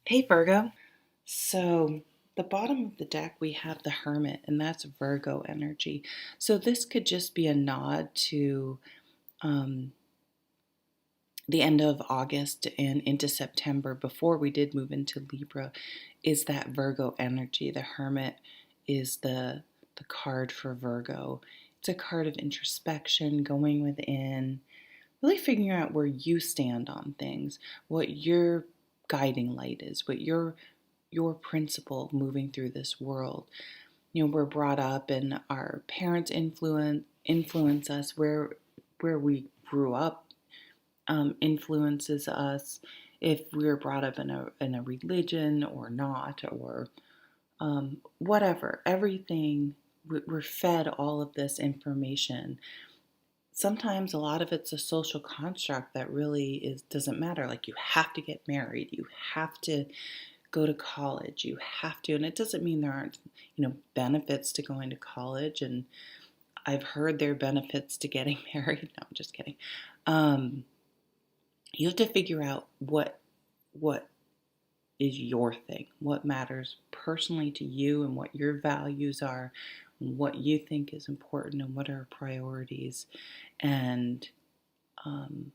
Hey Virgo. So, the bottom of the deck we have the Hermit, and that's Virgo energy. So, this could just be a nod to um, the end of August and into September before we did move into Libra, is that Virgo energy. The Hermit is the card for Virgo. It's a card of introspection, going within, really figuring out where you stand on things, what your guiding light is, what your principle moving through this world. We're brought up and our parents influence us, where we grew up influences us, if we were brought up in a religion or not, or whatever. Everything, we're fed all of this information. Sometimes a lot of it's a social construct that really doesn't matter. Like, you have to get married, you have to go to college, you have to. And it doesn't mean there aren't, benefits to going to college. And I've heard there are benefits to getting married. No, I'm just kidding. Um, you have to figure out what is your thing, what matters personally to you, and what your values are, and what you think is important, and what are priorities. And um,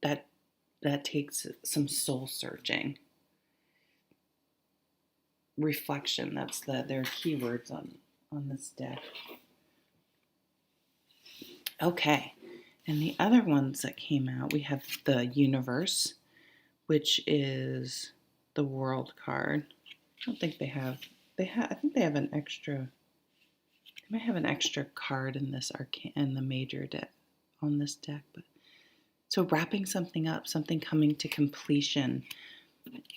that that takes some soul searching, reflection. That's their keywords on this deck. Okay, and the other ones that came out, we have the Universe, which is the World card. I don't think they have. I think they have an extra. They might have an extra card in this in the major deck on this deck. But so, wrapping something up, something coming to completion.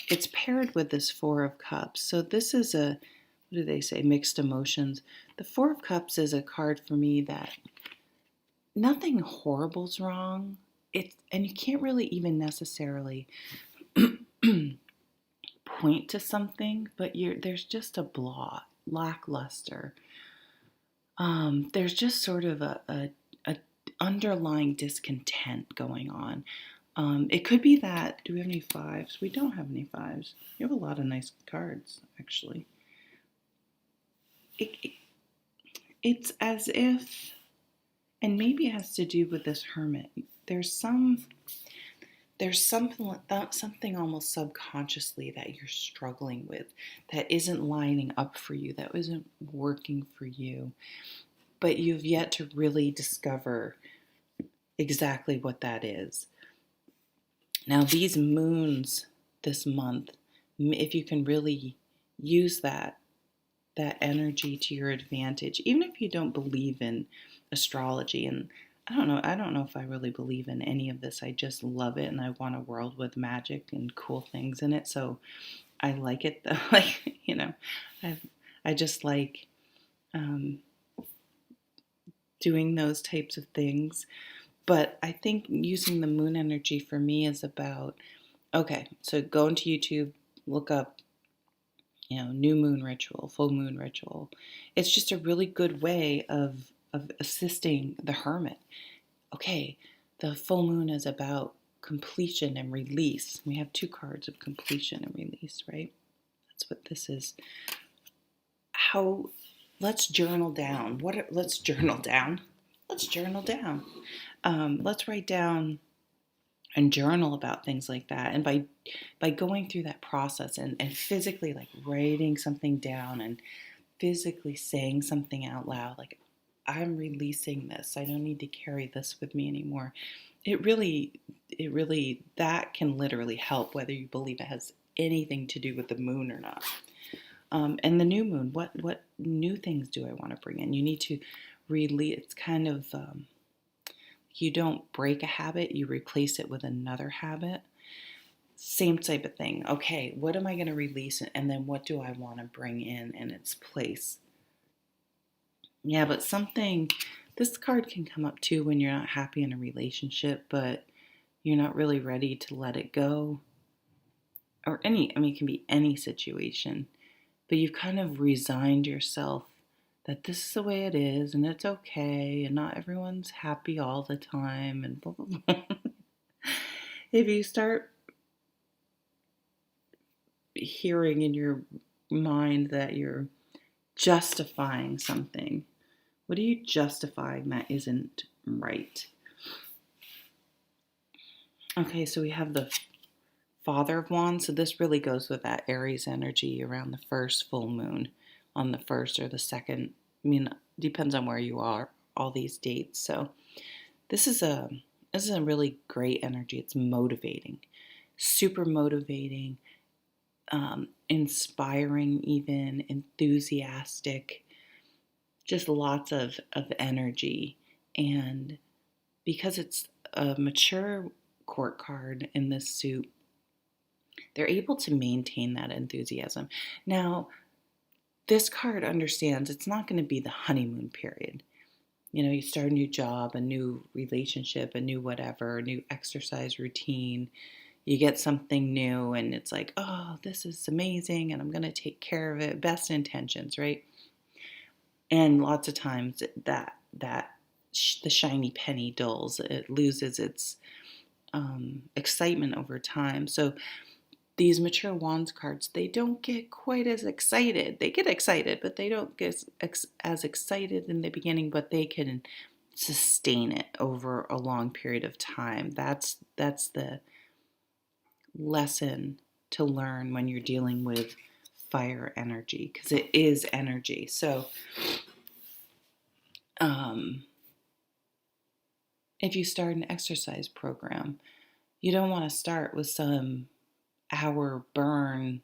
It's paired with this Four of Cups. So this is what do they say? Mixed emotions. The Four of Cups is a card for me that nothing horrible's wrong. And you can't really even necessarily point to something, but there's just a lackluster. There's just sort of a underlying discontent going on. It could be that. Do we have any fives? We don't have any fives. You have a lot of nice cards, actually. It, it's as if, and maybe it has to do with this Hermit. There's something almost subconsciously that you're struggling with, that isn't lining up for you, that isn't working for you, but you've yet to really discover exactly what that is. Now, these moons this month, if you can really use that energy to your advantage, even if you don't believe in astrology. And I don't know if I really believe in any of this. I just love it, and I want a world with magic and cool things in it. So I like it though. Like, I I just like um, doing those types of things. But I think using the moon energy for me is about, okay, so go into YouTube, look up, new moon ritual, full moon ritual. It's just a really good way of assisting the Hermit. Okay, the full moon is about completion and release. We have two cards of completion and release, right? That's what this is. How Let's journal down. Let's journal down. Let's journal down. Let's write down and journal about things like that. And by going through that process, and physically, like, writing something down and physically saying something out loud, like, I'm releasing this. I don't need to carry this with me anymore. It really, that can literally help, whether you believe it has anything to do with the moon or not. And the new moon, what new things do I want to bring in? You need to release. It's kind of, you don't break a habit, you replace it with another habit. Same type of thing. Okay, what am I going to release? And then what do I want to bring in its place? Yeah, but this card can come up too when you're not happy in a relationship, but you're not really ready to let it go. Or it can be any situation, but you've kind of resigned yourself that this is the way it is, and it's okay, and not everyone's happy all the time, and blah, blah, blah. If you start hearing in your mind that you're justifying something. What are you justifying that isn't right? Okay, so we have the Father of Wands. So this really goes with that Aries energy around the first full moon on the first or the second. I mean, depends on where you are, all these dates. So this is a really great energy. It's motivating, super motivating, inspiring, even enthusiastic, just lots of energy. And because it's a mature court card in this suit, they're able to maintain that enthusiasm. Now, this card understands it's not going to be the honeymoon period. You know, you start a new job, a new relationship, a new whatever, a new exercise routine. You get something new and it's like, oh, this is amazing and I'm going to take care of it. Best intentions, right? And lots of times that the shiny penny dulls. It loses its excitement over time. So these mature wands cards, they don't get quite as excited. They get excited, but they don't get as excited in the beginning, but they can sustain it over a long period of time. That's the lesson to learn when you're dealing with fire energy, because it is energy. So if you start an exercise program, you don't want to start with some hour burn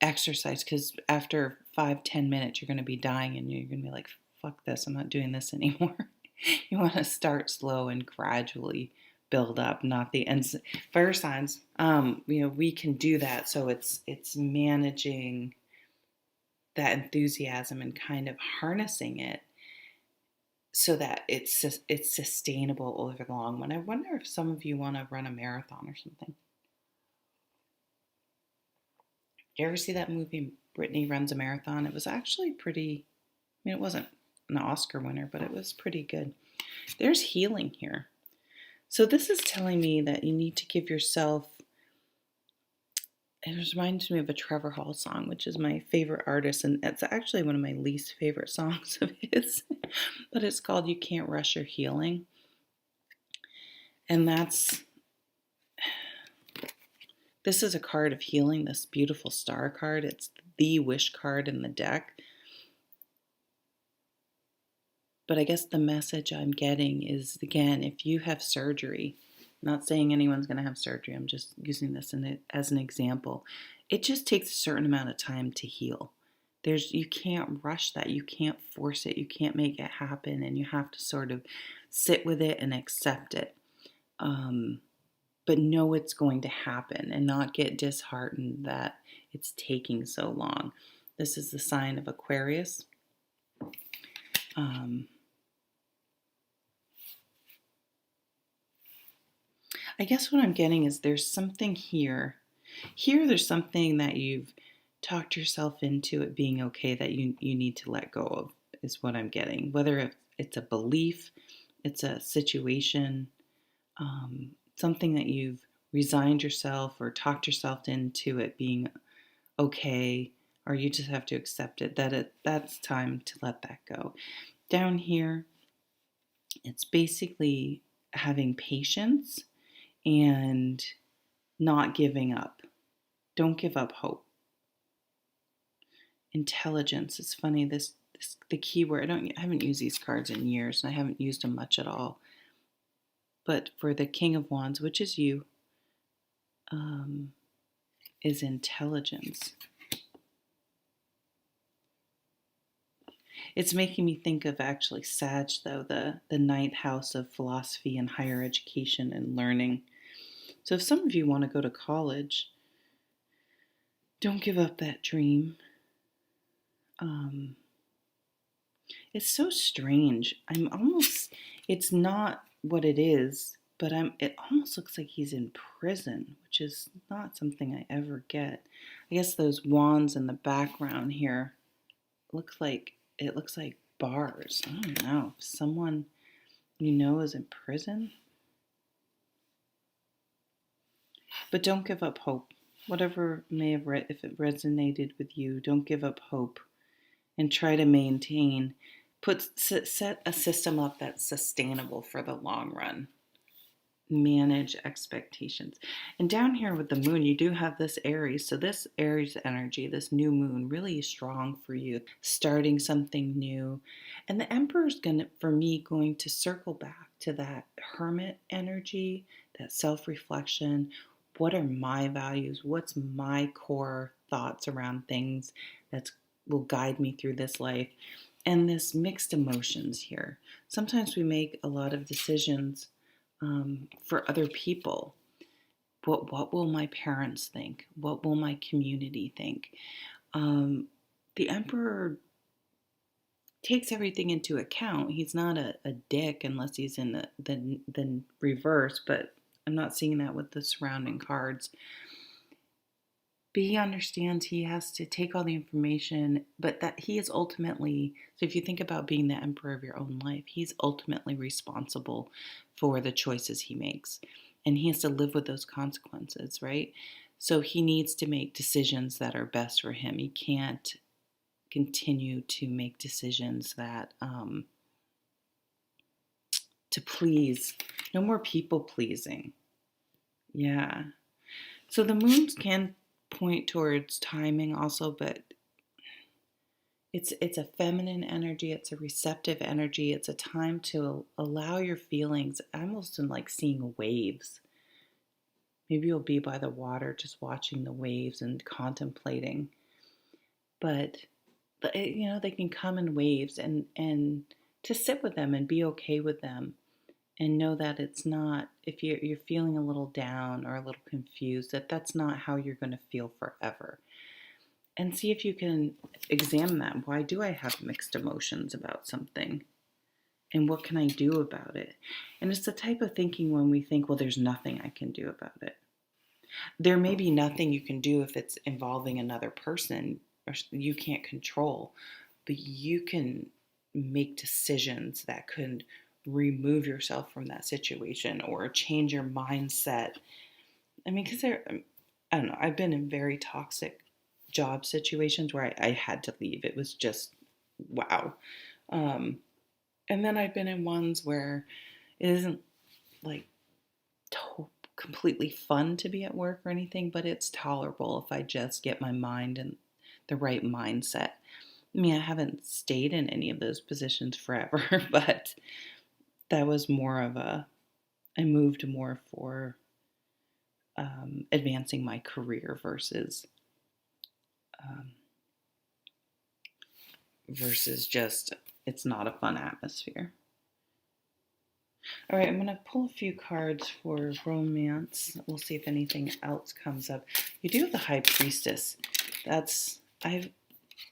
exercise, because after 5-10 minutes you're going to be dying and you're going to be like, fuck this, I'm not doing this anymore. You want to start slow and gradually build up, not the ends. Fire signs, we can do that. So it's managing that enthusiasm and kind of harnessing it so that it's sustainable over the long run. I wonder if some of you want to run a marathon or something. Did you ever see that movie, Brittany Runs a Marathon? It was actually pretty, it wasn't an Oscar winner, but it was pretty good. There's healing here. So this is telling me that you need to give yourself, it reminds me of a Trevor Hall song, which is my favorite artist, and it's actually one of my least favorite songs of his, but it's called You Can't Rush Your Healing. And this is a card of healing, this beautiful star card. It's the wish card in the deck. But I guess the message I'm getting is, again, if you have surgery, I'm not saying anyone's going to have surgery, I'm just using this as an example. It just takes a certain amount of time to heal. You can't rush that. You can't force it. You can't make it happen. And you have to sort of sit with it and accept it. But know it's going to happen and not get disheartened that it's taking so long. This is the sign of Aquarius. I guess what I'm getting is there's something here. Here there's something that you've talked yourself into it being okay that you need to let go of, is what I'm getting. Whether it's a belief, it's a situation, something that you've resigned yourself or talked yourself into it being okay, or you just have to accept it, that's time to let that go. Down here, it's basically having patience and not giving up. Don't give up hope. Intelligence. It's funny, the keyword, I haven't used these cards in years and I haven't used them much at all. But for the King of Wands, which is you, is intelligence. It's making me think of actually Sag, though, the ninth house of philosophy and higher education and learning. So if some of you want to go to college, don't give up that dream. It's so strange. It's not what it is, but it almost looks like he's in prison, which is not something I ever get. I guess those wands in the background here it looks like bars. I don't know. If someone is in prison. But don't give up hope. Whatever may have if it resonated with you, don't give up hope and try to maintain. Set a system up that's sustainable for the long run. Manage expectations. And down here with the moon, you do have this Aries. So this Aries energy, this new moon, really is strong for you, starting something new. And the Emperor is for me, going to circle back to that hermit energy, that self-reflection. What are my values? What's my core thoughts around things that will guide me through this life? And this mixed emotions here. Sometimes we make a lot of decisions for other people. What will my parents think? What will my community think? The Emperor takes everything into account. He's not a dick unless he's in the reverse, but I'm not seeing that with the surrounding cards. But he understands he has to take all the information, but that he is ultimately, so if you think about being the emperor of your own life, he's ultimately responsible for the choices he makes. And he has to live with those consequences, right? So he needs to make decisions that are best for him. He can't continue to make decisions that, to please. No more people pleasing. Yeah. So the moons can point towards timing also, but it's a feminine energy, it's a receptive energy, it's a time to allow your feelings. I almost am like seeing waves. Maybe you'll be by the water just watching the waves and contemplating. But they can come in waves, and to sit with them and be okay with them and know that it's not, if you're feeling a little down or a little confused, that's not how you're going to feel forever. And see if you can examine that. Why do I have mixed emotions about something? And what can I do about it? And it's the type of thinking when we think, well, there's nothing I can do about it. There may be nothing you can do if it's involving another person or you can't control, but you can make decisions that could remove yourself from that situation or change your mindset. I mean, because I don't know, I've been in very toxic job situations where I had to leave. It was just, wow. Um, and then I've been in ones where it isn't like completely fun to be at work or anything, but it's tolerable if I just get my mind in the right mindset. I mean, I haven't stayed in any of those positions forever, but that was more of I moved more for advancing my career um, versus just it's not a fun atmosphere. All right, I'm going to pull a few cards for romance. We'll see if anything else comes up. You do have the High Priestess. I have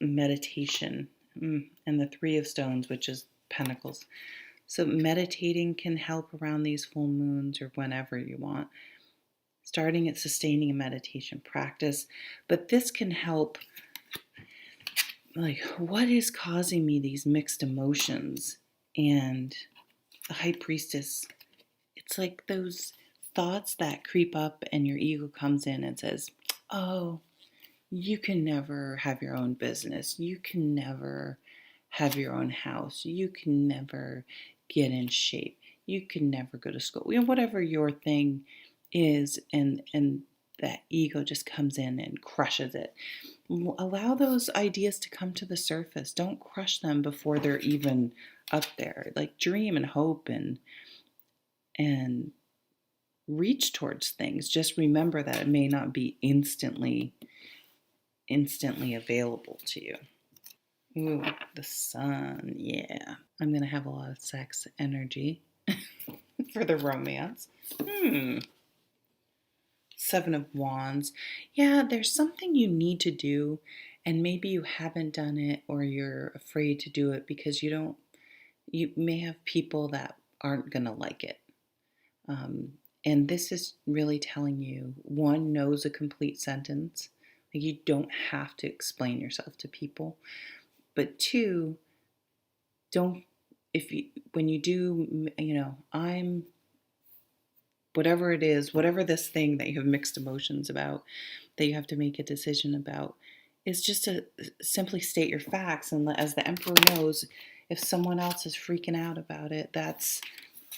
meditation and the Three of Stones, which is Pentacles. So meditating can help around these full moons or whenever you want. Starting at sustaining a meditation practice. But this can help, like, what is causing me these mixed emotions? And the High Priestess, it's like those thoughts that creep up and your ego comes in and says, oh, you can never have your own business. You can never have your own house. You can never get in shape. You can never go to school. Whatever your thing is, and that ego just comes in and crushes it. Allow those ideas to come to the surface. Don't crush them before they're even up there. Like, dream and hope and reach towards things. Just remember that it may not be instantly available to you. Ooh, the sun, yeah. I'm going to have a lot of sex energy for the romance. Seven of Wands. Yeah, there's something you need to do, and maybe you haven't done it or you're afraid to do it because you may have people that aren't going to like it. And this is really telling you, one, knows a complete sentence. Like, you don't have to explain yourself to people. But two, don't, when you do, I'm, whatever it is, whatever this thing that you have mixed emotions about, that you have to make a decision about is just to simply state your facts. And as the Emperor knows, if someone else is freaking out about it, that's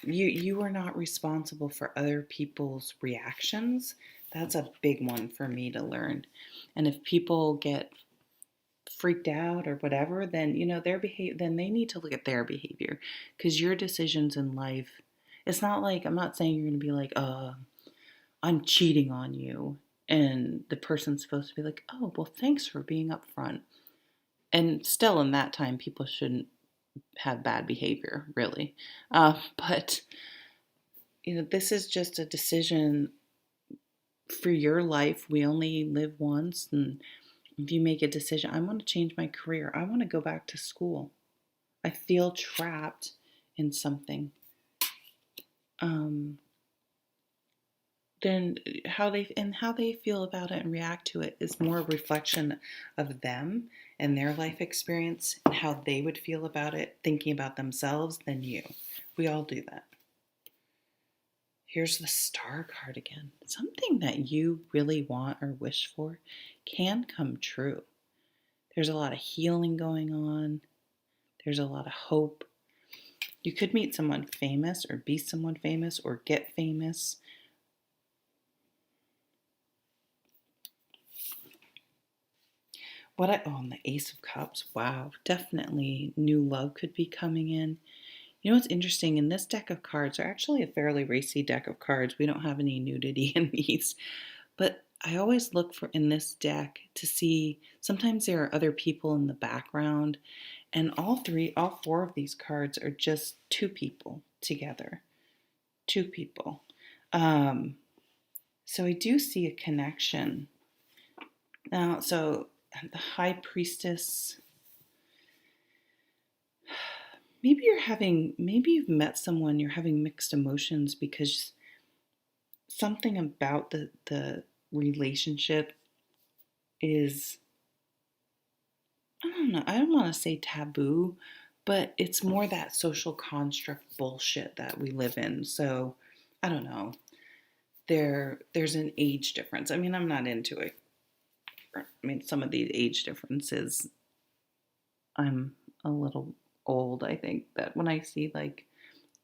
you are not responsible for other people's reactions. That's a big one for me to learn. And if people get freaked out or whatever, then their behavior, then they need to look at their behavior, because your decisions in life, it's not like, I'm not saying you're going to be like, I'm cheating on you, and the person's supposed to be like, oh, well, thanks for being upfront. And still, in that time, people shouldn't have bad behavior, really. But this is just a decision for your life. We only live once, and if you make a decision, I want to change my career, I want to go back to school, I feel trapped in something, then how they feel about it and react to it is more a reflection of them and their life experience and how they would feel about it, thinking about themselves, than you. We all do that. Here's the Star card again. Something that you really want or wish for can come true. There's a lot of healing going on. There's a lot of hope. You could meet someone famous or be someone famous or get famous. And the Ace of Cups. Wow, definitely new love could be coming in. You know what's interesting? In this deck of cards, they're actually a fairly racy deck of cards. We don't have any nudity in these. But I always look for in this deck to see, sometimes there are other people in the background. And all four of these cards are just two people together. Two people. So I do see a connection. Now, so the High Priestess, maybe you've met someone, you're having mixed emotions because something about the relationship is, I don't know, I don't want to say taboo, but it's more that social construct bullshit that we live in. So I don't know. There's an age difference. I mean, I'm not into it. I mean, some of these age differences, I'm a little old. I think that when I see like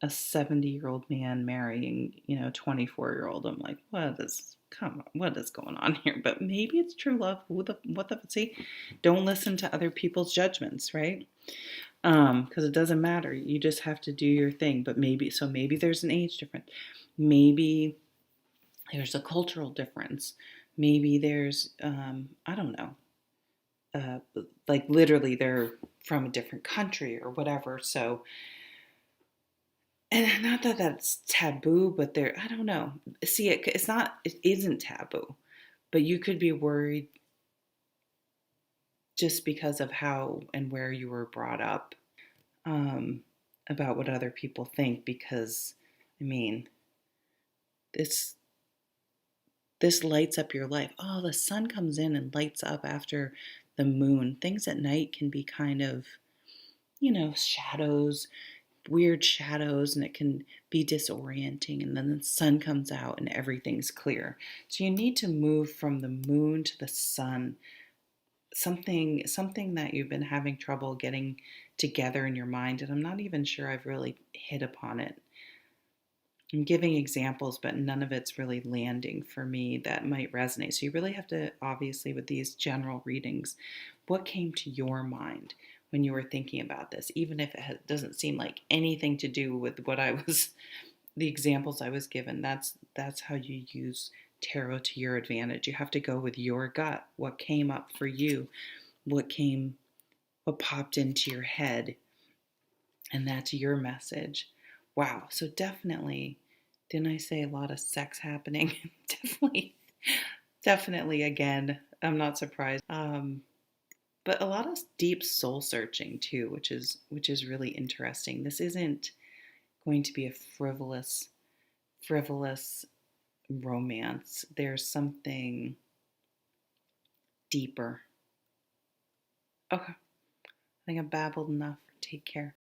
a 70-year-old man marrying, 24-year-old, I'm like, what is going on here? But maybe it's true love. See, don't listen to other people's judgments, right? Because it doesn't matter. You just have to do your thing. But maybe there's an age difference. Maybe there's a cultural difference. Maybe there's, I don't know, like literally they're from a different country or whatever. So, and not that that's taboo, but I don't know. See, it isn't taboo, but you could be worried just because of how and where you were brought up, about what other people think. Because, I mean, this lights up your life. Oh, the sun comes in and lights up after the moon. Things at night can be kind of, shadows, weird shadows, and it can be disorienting. And then the sun comes out and everything's clear. So you need to move from the moon to the sun. Something that you've been having trouble getting together in your mind, and I'm not even sure I've really hit upon it. I'm giving examples, but none of it's really landing for me that might resonate. So you really have to, obviously, with these general readings, what came to your mind when you were thinking about this, even if it doesn't seem like anything to do with the examples I was given. That's how you use tarot to your advantage. You have to go with your gut. What came up for you? What popped into your head? And that's your message. Wow. So definitely, didn't I say a lot of sex happening? Definitely again, I'm not surprised. But a lot of deep soul searching too, which is really interesting. This isn't going to be a frivolous romance. There's something deeper. Okay. I think I've babbled enough. Take care.